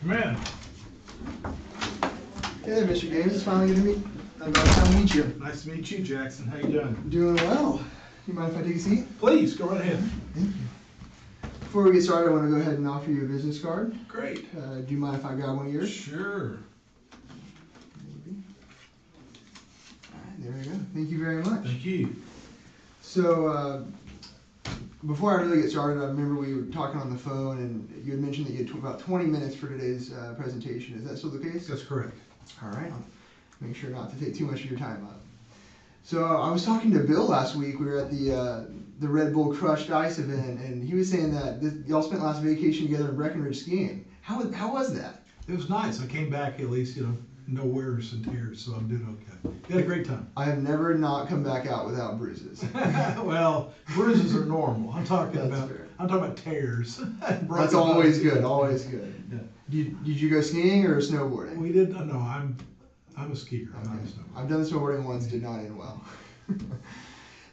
Man, Hey, Mr. Gaines, it's finally good to meet. About time to meet you. nice to meet you, Jackson. How you doing? Doing well. You mind if I take a seat? Please, go right ahead. Thank you. Before we get started, I want to go ahead and offer you a business card. Great. Do you mind if I grab one of yours? Sure. Maybe. All right, there we go. Thank you very much. Thank you. So, before I really get started, I remember we were talking on the phone, and you had mentioned that you had about 20 minutes for today's presentation. Is that still the case? That's correct. All right. I'll make sure not to take too much of your time up. So I was talking to Bill last week. We were at the Red Bull Crushed Ice event, and he was saying that y'all spent last vacation together in Breckenridge skiing. How was that? It was nice. I came back at least, no wears and tears, so I'm doing okay. We had a great time. I have never not come back out without bruises. Well, bruises are normal. I'm talking fair. about tears. That's always good. Always good. Yeah. Did you go skiing or snowboarding? We did. No, I'm a skier. I'm not a snowboarder. I've done the snowboarding once. Did not end well.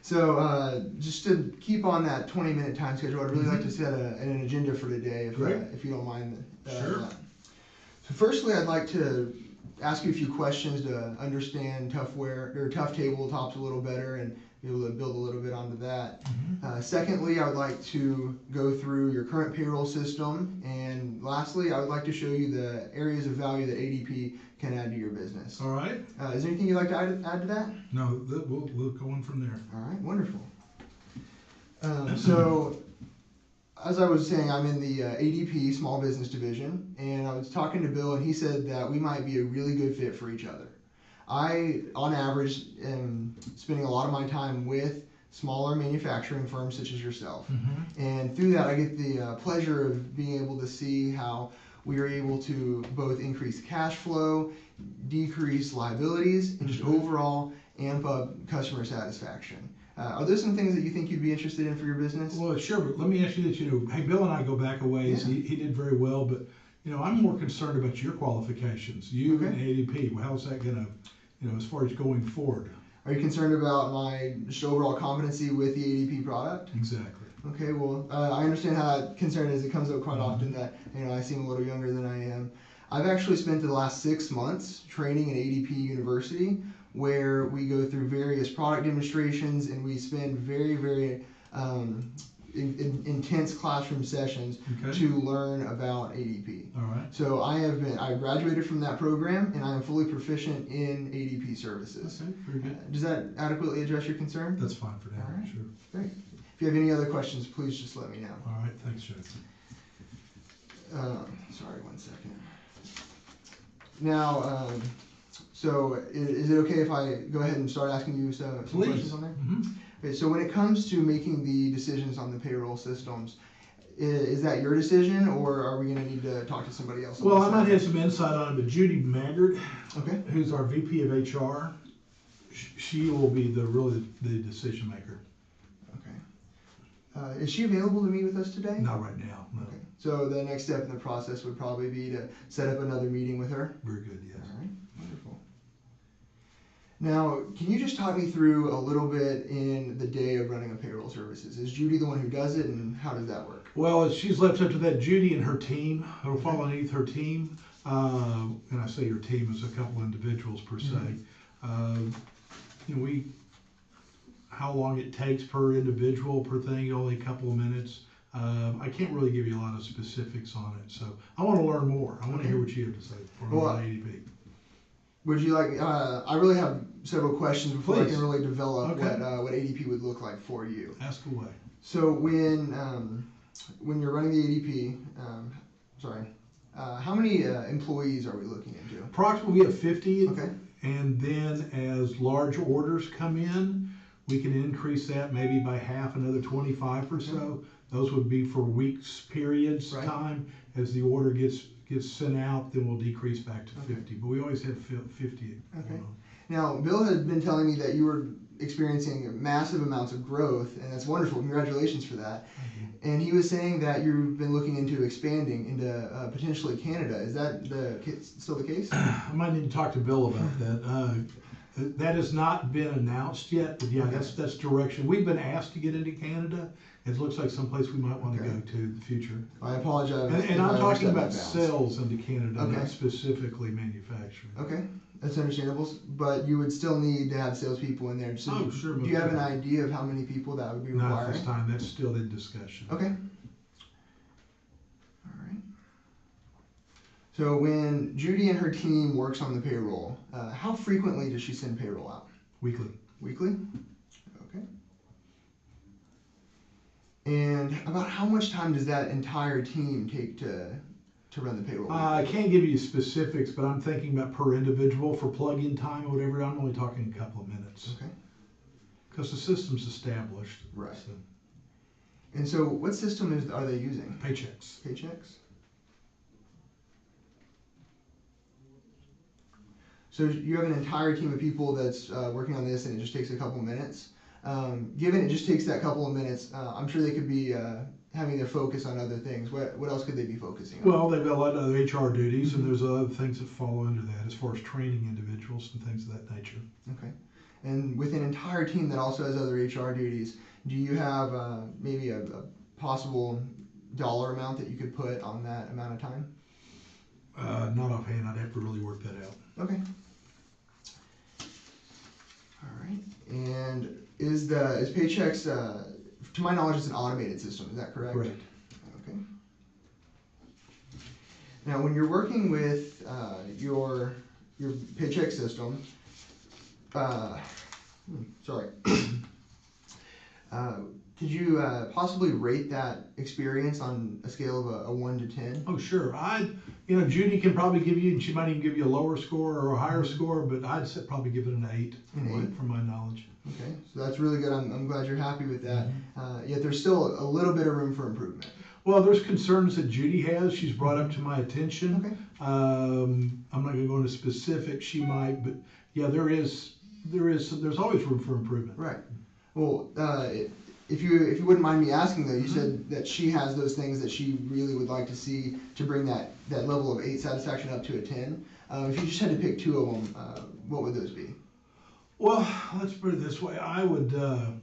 So just to keep on that 20-minute time schedule, I'd really like to set an agenda for today, if you don't mind. Sure. So firstly, I'd like to ask you a few questions to understand tough tabletops a little better and be able to build a little bit onto that. Secondly, I would like to go through your current payroll system, and lastly, I would like to show you the areas of value that ADP can add to your business. All right. Is there anything you'd like to add to that? No, we'll go on from there. All right, wonderful. So, as I was saying, I'm in the ADP Small Business Division, and I was talking to Bill, and he said that we might be a really good fit for each other. I, on average, am spending a lot of my time with smaller manufacturing firms such as yourself. And through that, I get the pleasure of being able to see how we are able to both increase cash flow, decrease liabilities, and just overall amp up customer satisfaction. Are those some things that you think you'd be interested in for your business? Well, sure, but let me ask you this, hey, Bill and I go back a ways. Yeah. He did very well, but, I'm more concerned about your qualifications. You Okay. and ADP, well, how's that gonna, as far as going forward? Are you concerned about my just overall competency with the ADP product? Exactly. Okay, well, I understand how that concern is. It comes up quite often that, I seem a little younger than I am. I've actually spent the last 6 months training in ADP University, where we go through various product demonstrations and we spend very, very intense classroom sessions to learn about ADP. All right. So I graduated from that program, and I am fully proficient in ADP services. Okay, very good. Does that adequately address your concern? That's fine for now. All right. Sure. Great. If you have any other questions, please just let me know. All right. Thanks, Jackson. Sorry, one second. Now, so is it okay if I go ahead and start asking you some questions on there? Okay, so when it comes to making the decisions on the payroll systems, is that your decision, or are we going to need to talk to somebody else? Well, I might have some insight on it, but Judy Maggard, okay, who's our VP of HR, she will be the decision maker. Okay. Is she available to meet with us today? Not right now, no. Okay. So the next step in the process would probably be to set up another meeting with her? Very good, yes. All right, wonderful. Now, can you just talk me through a little bit in the day of running a payroll services? Is Judy the one who does it, and how does that work? Well, she's left up to that. Judy and her team, it'll fall underneath her team. And I say her team is a couple individuals per se. How long it takes per individual, per thing, only a couple of minutes. I can't really give you a lot of specifics on it, so I want to learn more. I want to hear what you have to say about ADP. Would you like, I really have several questions before I Please. can really develop what ADP would look like for you. Ask away. So when you're running the ADP, how many employees are we looking into? Approximately we have 50. Okay. And then as large orders come in, we can increase that maybe by half, another 25 or so. Those would be for weeks periods time. As the order gets sent out, then we'll decrease back to 50. But we always had 50. Okay. Now, Bill had been telling me that you were experiencing massive amounts of growth, and that's wonderful. Congratulations for that. And he was saying that you've been looking into expanding into potentially Canada. Is that still the case? I might need to talk to Bill about that. That has not been announced yet, but yeah, that's direction. We've been asked to get into Canada. It looks like someplace we might want to go to in the future. I apologize. And I'm talking about bounds. sales into Canada, not specifically manufacturing. Okay, that's understandable. But you would still need to have salespeople in there. So Sure. Do you have an idea of how many people that would be required? Not at this time. That's still in discussion. Okay. All right. So when Judy and her team works on the payroll, how frequently does she send payroll out? Weekly. Weekly? Okay. And about how much time does that entire team take to run the payroll? I can't give you specifics, but I'm thinking about per individual for plug-in time or whatever. I'm only talking a couple of minutes. Okay. Because the system's established. Right. So. And so what system are they using? Paychecks. Paychecks? So you have an entire team of people that's working on this and it just takes a couple minutes. Given it just takes that couple of minutes, I'm sure they could be having their focus on other things. What else could they be focusing on? Well, they've got a lot of other HR duties, and there's other things that fall under that as far as training individuals and things of that nature. Okay. And with an entire team that also has other HR duties, do you have maybe a possible dollar amount that you could put on that amount of time? Not offhand. I'd have to really work that out. Okay. All right. And is Paychex, to my knowledge, it's an automated system. Is that correct? Correct. Okay. Now, when you're working with your Paychex system, sorry. Could you possibly rate that experience on a scale of a 1 to 10? Oh, sure. Judy can probably give you, and she might even give you a lower score or a higher score, but I'd probably give it an 8. From my knowledge. Okay, so that's really good. I'm glad you're happy with that. Yet there's still a little bit of room for improvement. Well, there's concerns that Judy has. She's brought up to my attention. Okay. I'm not going to go into specifics. She might, but yeah, there's always room for improvement. Right. Well, if you wouldn't mind me asking though, you said that she has those things that she really would like to see to bring that level of 8 satisfaction up to a 10. If you just had to pick 2 of them, what would those be? Well, let's put it this way. I would, and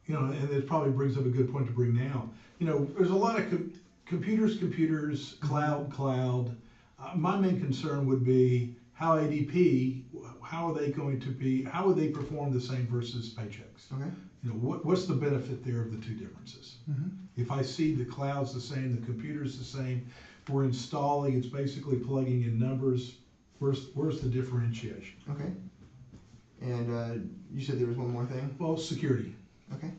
it probably brings up a good point to bring now. There's a lot of computers, cloud. My main concern would be how ADP, how would they perform the same versus Paychex? Okay. What's the benefit there of the 2 differences? Mm-hmm. If I see the cloud's the same, the computer's the same, we're installing, it's basically plugging in numbers, where's the differentiation? Okay. And you said there was one more thing? Well, security. Okay.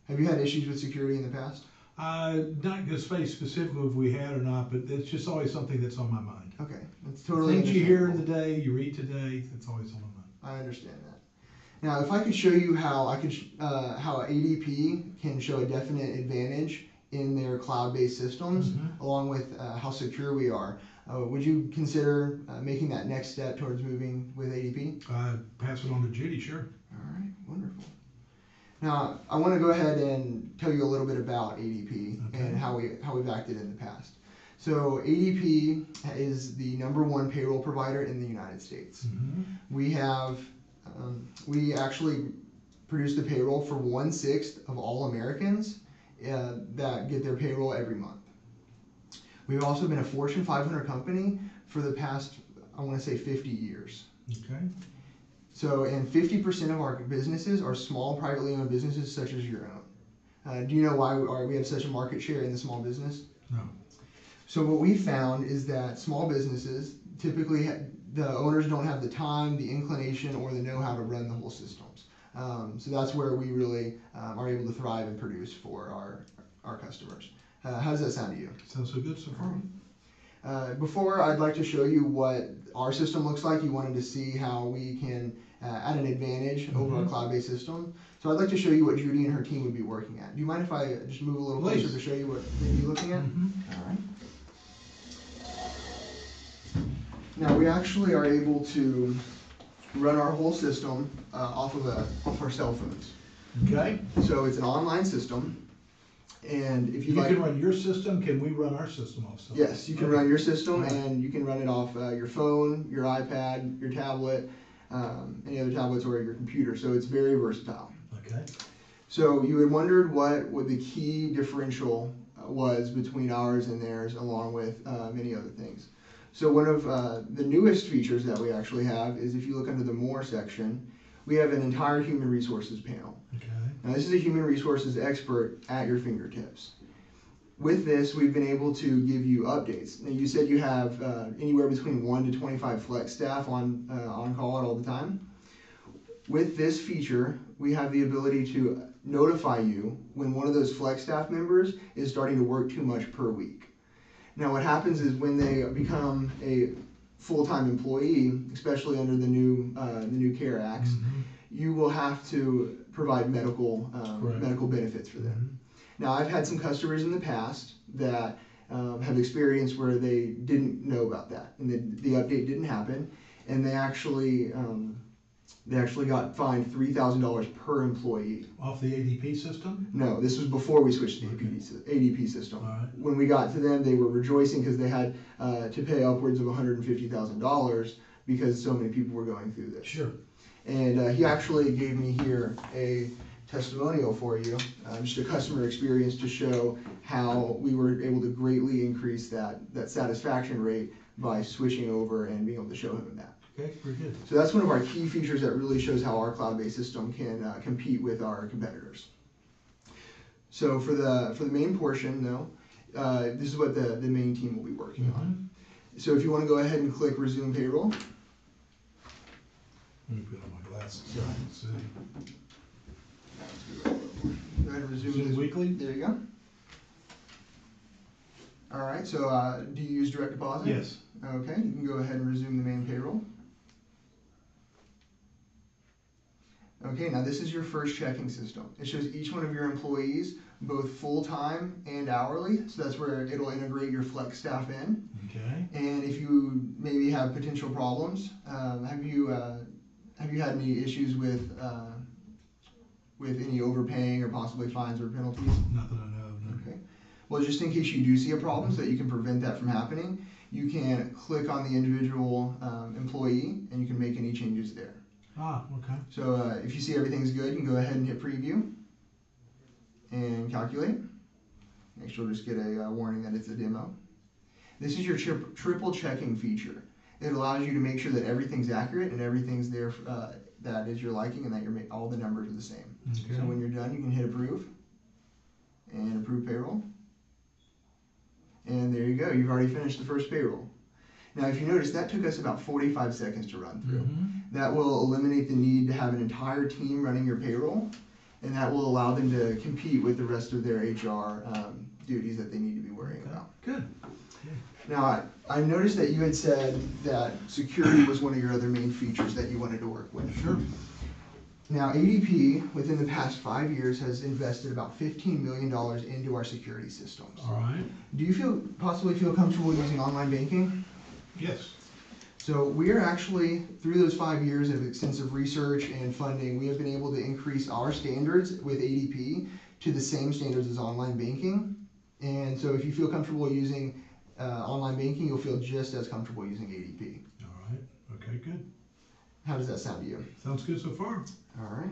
Have you had issues with security in the past? Not going to say specifically if we had or not, but it's just always something that's on my mind. Okay, that's totally Things you hear in the day, you read today, it's always on my mind. I understand that. Now, if I could show you how how ADP can show a definite advantage in their cloud-based systems, along with how secure we are, would you consider making that next step towards moving with ADP? Pass it on to Judy, sure. All right, wonderful. Now, I want to go ahead and tell you a little bit about ADP and how we've acted in the past. So ADP is the #1 payroll provider in the United States. We have, we actually produce the payroll for 1/6 of all Americans that get their payroll every month. We've also been a Fortune 500 company for the past, I want to say 50 years. Okay. So, and 50% of our businesses are small, privately owned businesses such as your own. Do you know why we have such a market share in the small business? No. So what we found is that small businesses, typically the owners don't have the time, the inclination, or the know-how to run the whole systems. So that's where we really are able to thrive and produce for our customers. How does that sound to you? Sounds so good so far. Before I'd like to show you what our system looks like, you wanted to see how we can add an advantage over our cloud-based system. So I'd like to show you what Judy and her team would be working at. Do you mind if I just move a little closer to show you what they'd be looking at? All right. Now we actually are able to run our whole system off of our cell phones. Okay. So it's an online system. And if you can run your system, can we run our system also? Yes, you can run your system and you can run it off your phone, your iPad, your tablet. any other tablets or your computer. So it's very versatile. Okay. So you had wondered what the key differential was between ours and theirs, along with many other things. So one of the newest features that we actually have is if you look under the More section, we have an entire human resources panel. Okay. Now this is a human resources expert at your fingertips. With this, we've been able to give you updates. Now you said you have anywhere between 1 to 25 flex staff on call all the time. With this feature, we have the ability to notify you when one of those flex staff members is starting to work too much per week. Now what happens is when they become a full-time employee, especially under the new CARE Acts, you will have to provide medical benefits for them. Now I've had some customers in the past that have experienced where they didn't know about that and the update didn't happen, and they actually got fined $3,000 per employee. Off the ADP system? No, this was before we switched to the ADP system. All right. When we got to them, they were rejoicing because they had to pay upwards of $150,000 because so many people were going through this. Sure. And he actually gave me here a testimonial for you, just a customer experience to show how we were able to greatly increase that satisfaction rate by switching over and being able to show him that. Okay, very good. So that's one of our key features that really shows how our cloud-based system can compete with our competitors. So for the main portion though, this is what the main team will be working on. So if you want to go ahead and click Resume Payroll. Let me put on my glasses so I can see. Go ahead and resume Resume this. weekly? There you go. All right, so do you use direct deposit? Yes. Okay, you can go ahead and resume the main payroll. Okay, now this is your first checking system. It shows each one of your employees, both full-time and hourly, so that's where it'll integrate your flex staff in. Okay. And if you maybe have potential problems, have you had any issues with any overpaying or possibly fines or penalties? Nothing I know of, no. Okay. Well, just in case you do see a problem so that you can prevent that from happening, you can click on the individual employee and you can make any changes there. Ah, okay. So if you see everything's good, you can go ahead and hit preview and calculate. Next you'll just get a warning that it's a demo. This is your triple checking feature. It allows you to make sure that everything's accurate and everything's there that is your liking and that all the numbers are the same. Okay. So when you're done, you can hit approve and approve payroll. And there you go, you've already finished the first payroll. Now if you notice, that took us about 45 seconds to run through. That will eliminate the need to have an entire team running your payroll, and that will allow them to compete with the rest of their HR duties that they need to be worrying about. Good. Now I noticed that you had said that security was one of your other main features that you wanted to work with. Sure. Now ADP, within the past 5 years, has invested about $15 million into our security systems. All right. Do you possibly feel comfortable using online banking? Yes. So we are actually, through those 5 years of extensive research and funding, we have been able to increase our standards with ADP to the same standards as online banking. And so if you feel comfortable using online banking, you'll feel just as comfortable using ADP. All right. Okay, good. How does that sound to you? Sounds good so far. All right.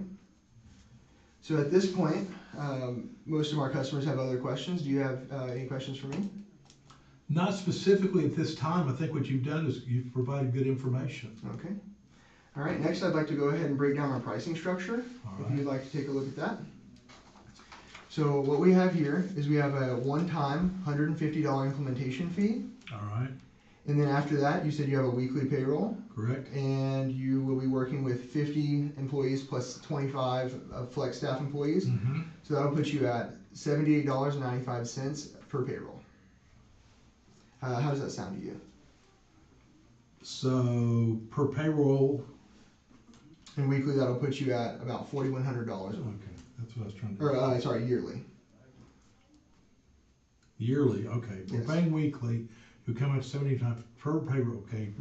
So at this point, most of our customers have other questions. Do you have any questions for me? Not specifically at this time. I think what you've done is you've provided good information. Okay. All right, next I'd like to go ahead and break down our pricing structure, if you'd like to take a look at that. So what we have here is we have a one-time $150 implementation fee. All right. And then after that, you said you have a weekly payroll. Correct. And you will be working with 50 employees plus 25 flex staff employees. So that'll put you at $78.95 per payroll. How does that sound to you? So per payroll. And weekly, that'll put you at about $4,100. Okay, that's what I was trying to. Or sorry, yearly. Yearly, okay. We're Yes. paying weekly. You come out 75 per payroll. Okay,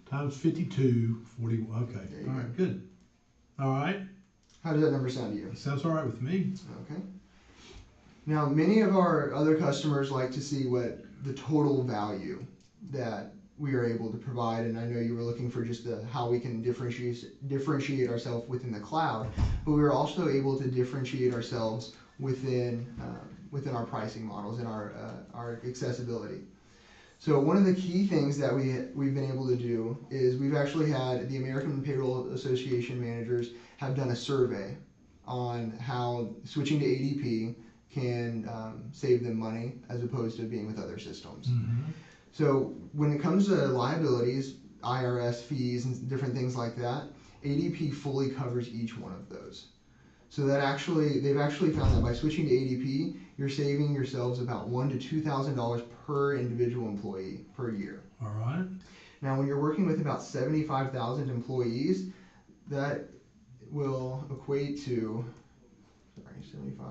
times 52, 40. Okay, There you all right, good. All right. How does that number sound to you? Sounds all right with me. Okay. Now, many of our other customers like to see what the total value that we are able to provide. And I know you were looking for just how we can differentiate ourselves within the cloud, but we were also able to differentiate ourselves within our pricing models and our accessibility. So one of the key things that we've been able to do is we've actually had the American Payroll Association managers have done a survey on how switching to ADP can save them money as opposed to being with other systems. Mm-hmm. So when it comes to liabilities, IRS fees and different things like that, ADP fully covers each one of those. So that they've actually found that by switching to ADP, you're saving yourselves about $1,000 to $2,000 per individual employee per year. All right. Now, when you're working with about 75,000 employees, that will equate to, 75.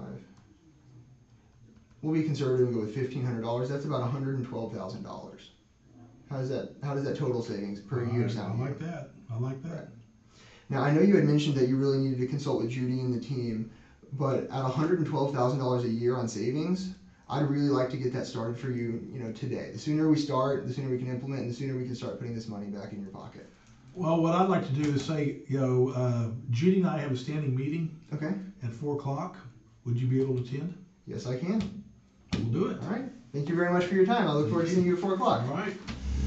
We'll be conservative and go with $1,500. That's about $112,000. How does that total savings per year sound? I like that. I like that. Right. Now, I know you had mentioned that you really needed to consult with Judy and the team, but at $112,000 a year on savings, I'd really like to get that started for you, today. The sooner we start, the sooner we can implement, and the sooner we can start putting this money back in your pocket. Well, what I'd like to do is say, Judy and I have a standing meeting Okay. at 4 o'clock. Would you be able to attend? Yes, I can. We'll do it. All right. Thank you very much for your time. I look forward to seeing you at 4 o'clock. All right.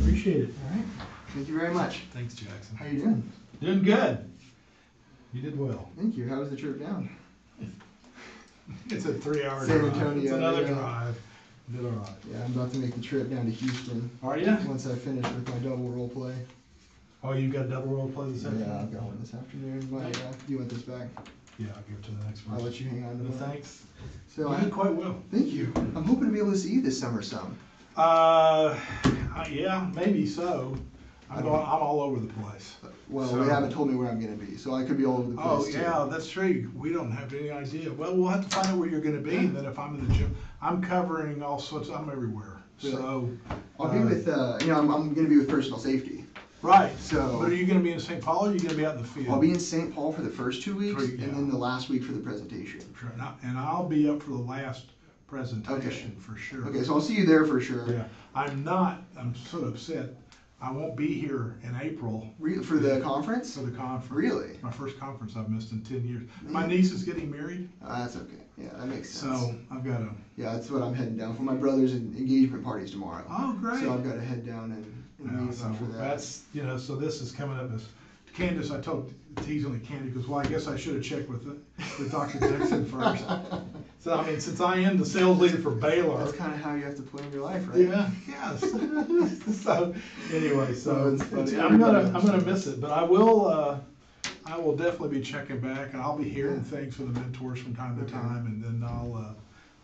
Appreciate it. All right. Thank you very much. Thanks, Jackson. How you doing? Doing good. You did well. Thank you. How was the trip down? It's a 3-hour San drive. Antonio, It's another yeah. drive. Did all right. Yeah, I'm about to make the trip down to Houston. Are you? Once I finish with my double role play. Oh, you got double role play this afternoon? Yeah, I've got one this afternoon. You want this back? Yeah, I'll give it to the next one. I'll let you hang on to it. Thanks. So You did quite well. thank you. I'm hoping to be able to see you this summer some. Yeah, maybe so. I'm all over the place. Well, So- they haven't told me where I'm going to be, so I could be all over the place. Oh, too. yeah, that's true. We don't have any idea. Well, we'll have to find out where you're gonna be, and then if I'm in the gym, I'm covering all sorts, I'm everywhere. Really? So. I'll be with, I'm going to be with personal safety. Right. So- But are you gonna be in St. Paul, or are you gonna be out in the field? I'll be in St. Paul for the first 2 weeks, Great, yeah. and then the last week for the presentation. Sure, and I'll be up for the last presentation, for sure. Okay, so I'll see you there for sure. Yeah, I'm sort of upset. I won't be here in April For the conference? for the conference. Really? My first conference I've missed in 10 years. My Man. niece is getting married, That's okay. Yeah, that makes sense. so I've got to. Yeah, that's what I'm heading down for. My brother's engagement party's tomorrow. Oh, great. So I've got to head down and meet So him for that. that's, so this is coming up as, Candace, I told, teasingly Candy, goes, well, I guess I should have checked with Dr. Dixon first. So, I mean, since I am the sales leader for Baylor. That's kind of how you have to plan your life, right? Yeah, yes. So, anyway, So it's I'm gonna miss it, but I will definitely be checking back, and I'll be hearing things from the mentors from time to Okay. time, and then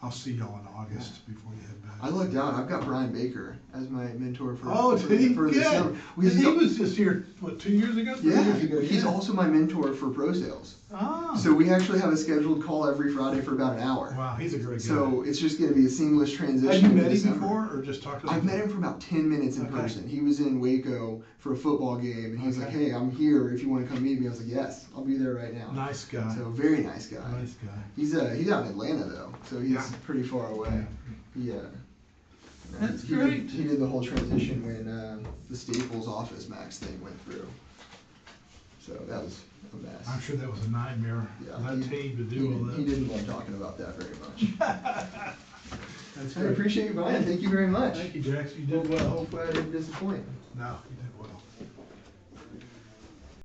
I'll see y'all in August before you head back. I looked out. I've got Brian Baker as my mentor for, Oh, for, did he? for the Good. summer. He was just here, what, 2 years ago? 3 Yeah, years ago? he's Yeah. also my mentor for Pro Sales. Ah. So we actually have a scheduled call every Friday for about an hour. Wow, he's a great guy. So it's just going to be a seamless transition. Have you into met the him summer. before, or just talked to him? I've met him for about 10 minutes in Okay. person. He was in Waco for a football game, and he was like, Okay. "Hey, I'm here. If you want to come meet me," I was like, "Yes, I'll be there right now." Nice guy. So very nice guy. Nice guy. He's out in Atlanta though, so he's Yeah. pretty far away. Yeah. That's he great. He did the whole transition when the Staples Office Max thing went through. So that was a mess. I'm sure that was a nightmare Yeah, for that team to do all that. He didn't love talking about that very much. That's I great. appreciate you, Brian. Thank you very much. Thank you, Jax. You did well. Hopefully I didn't disappoint. No, you did